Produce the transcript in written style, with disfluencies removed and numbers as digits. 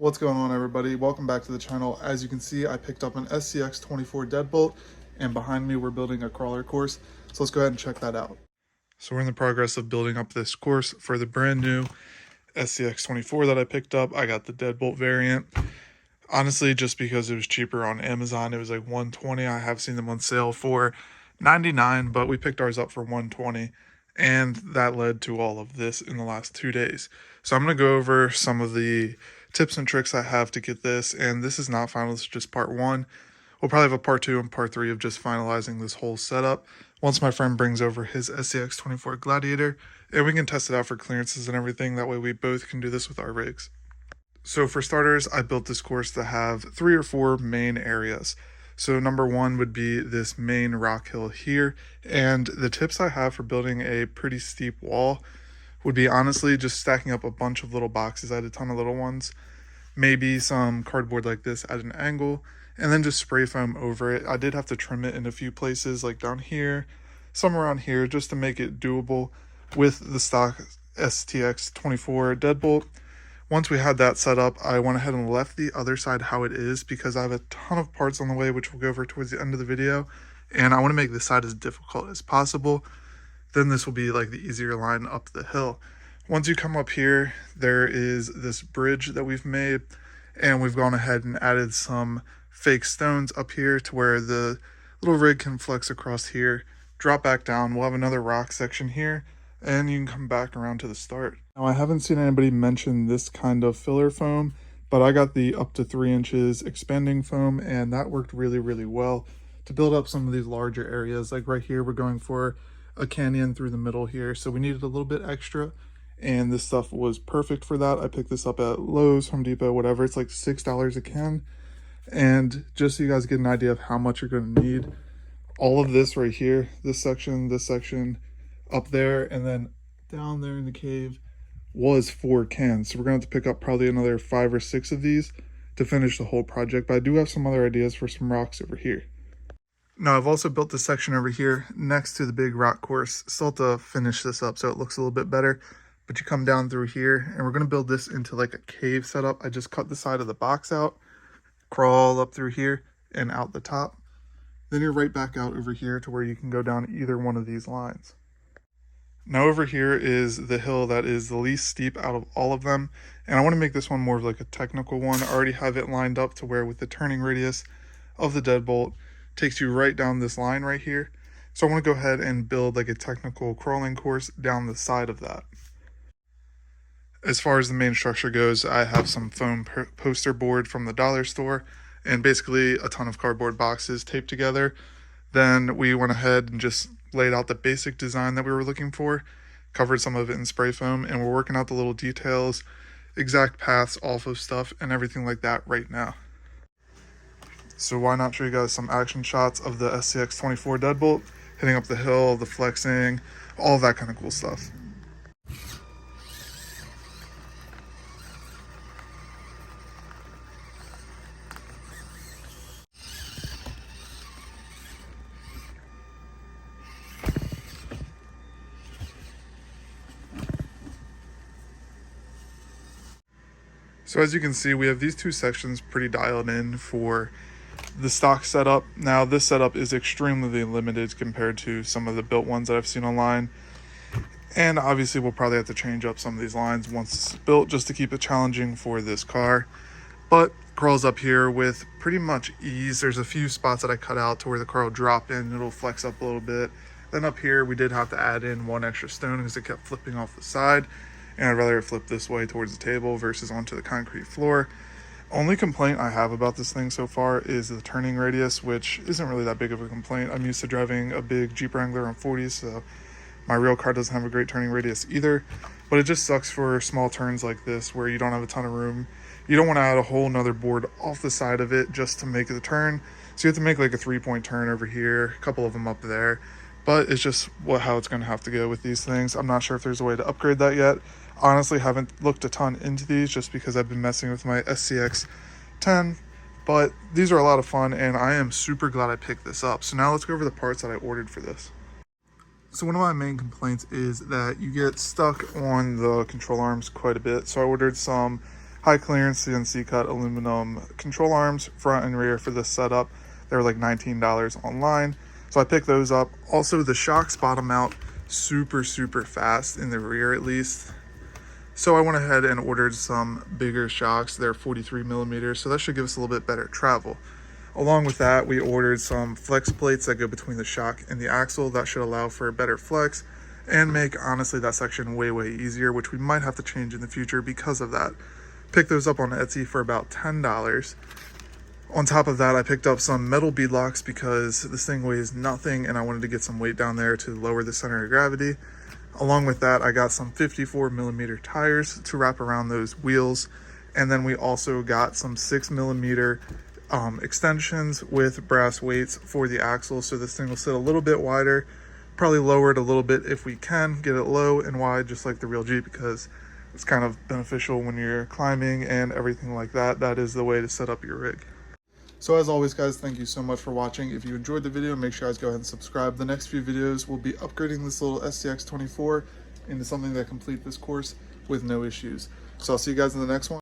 What's going on, everybody? Welcome back to the channel. As you can see, I picked up an SCX24 Deadbolt, and behind me we're building a crawler course. So let's go ahead and check that out. So we're in the progress of building up this course for the brand new SCX24 that I picked up. I got the Deadbolt variant. Honestly, just because it was cheaper on Amazon, it was like $120. I have seen them on sale for $99, but we picked ours up for $120. And that led to all of this in the last 2 days. So I'm going to go over some of the tips and tricks I have to get this. And this is not final, this is just part one. We'll probably have a part two and part three of just finalizing this whole setup once my friend brings over his SCX24 Gladiator. And we can test it out for clearances and everything. That way we both can do this with our rigs. So for starters, I built this course to have 3 or 4 main areas. So number one would be this main rock hill here. And the tips I have for building a pretty steep wall would be honestly just stacking up a bunch of little boxes. I had a ton of little ones, maybe some cardboard like this at an angle, and then just spray foam over it. I did have to trim it in a few places, like down here, some around here, just to make it doable with the stock STX24 Deadbolt. Once we had that set up, I went ahead and left the other side how it is because I have a ton of parts on the way, which we'll go over towards the end of the video. And I want to make this side as difficult as possible. Then this will be like the easier line up the hill. Once you come up here, there is this bridge that we've made, and we've gone ahead and added some fake stones up here to where the little rig can flex across here, drop back down. We'll have another rock section here, and you can come back around to the start. Now, I haven't seen anybody mention this kind of filler foam, but I got the up to 3 inches expanding foam, and that worked really, really well to build up some of these larger areas. Like right here, we're going for a canyon through the middle here, so we needed a little bit extra, and this stuff was perfect for that. I picked this up at Lowe's, Home Depot, whatever. It's like $6 a can, and just so you guys get an idea of how much you're going to need, all of this right here, this section, up there, and then down there in the cave was 4 cans. So we're going to have to pick up probably another 5 or 6 of these to finish the whole project, but I do have some other ideas for some rocks over here. Now, I've also built this section over here next to the big rock course. Still have to finish this up so it looks a little bit better, but you come down through here, and we're going to build this into like a cave setup. I just cut the side of the box out, crawl up through here and out the top. Then you're right back out over here to where you can go down either one of these lines. Now over here is the hill that is the least steep out of all of them, and I want to make this one more of like a technical one. I already have it lined up to where with the turning radius of the Deadbolt takes you right down this line right here. So I want to go ahead and build like a technical crawling course down the side of that. As far as the main structure goes, I have some foam poster board from the dollar store and basically a ton of cardboard boxes taped together. Then we went ahead and just laid out the basic design that we were looking for, covered some of it in spray foam, and we're working out the little details, exact paths off of stuff and everything like that right now. So why not show you guys some action shots of the SCX24 Deadbolt, hitting up the hill, the flexing, all that kind of cool stuff. So as you can see, we have these 2 sections pretty dialed in for the stock setup. Now this setup is extremely limited compared to some of the built ones that I've seen online. And obviously we'll probably have to change up some of these lines once it's built just to keep it challenging for this car. But crawls up here with pretty much ease. There's a few spots that I cut out to where the car will drop in, it'll flex up a little bit. Then up here we did have to add in 1 extra stone because it kept flipping off the side. And I'd rather it flip this way towards the table versus onto the concrete floor. Only complaint I have about this thing so far is the turning radius, which isn't really that big of a complaint. I'm used to driving a big Jeep Wrangler on 40s, so my real car doesn't have a great turning radius either. But it just sucks for small turns like this where you don't have a ton of room. You don't want to add a whole nother board off the side of it just to make the turn. So you have to make like a 3-point turn over here, a couple of them up there. But it's just how it's going to have to go with these things. I'm not sure if there's a way to upgrade that yet. Honestly, haven't looked a ton into these just because I've been messing with my SCX10, but these are a lot of fun and I am super glad I picked this up. So now let's go over the parts that I ordered for this. So one of my main complaints is that you get stuck on the control arms quite a bit. So I ordered some high clearance CNC cut aluminum control arms, front and rear for this setup. They were like $19 online. So I picked those up. Also, the shocks bottom out super fast in the rear, at least. So I went ahead and ordered some bigger shocks. They're 43 millimeters, so that should give us a little bit better travel. Along with that, we ordered some flex plates that go between the shock and the axle. That should allow for a better flex and make, honestly, that section way easier, which we might have to change in the future because of that. Picked those up on Etsy for about $10. On top of that, I picked up some metal beadlocks because this thing weighs nothing and I wanted to get some weight down there to lower the center of gravity. Along with that, I got some 54 millimeter tires to wrap around those wheels. And then we also got some 6 millimeter extensions with brass weights for the axle. So this thing will sit a little bit wider, probably lower it a little bit if we can, get it low and wide, just like the real Jeep, because it's kind of beneficial when you're climbing and everything like that. That is the way to set up your rig. So as always, guys, thank you so much for watching. If you enjoyed the video, make sure you guys go ahead and subscribe. The next few videos will be upgrading this little SCX24 into something that complete this course with no issues. So I'll see you guys in the next one.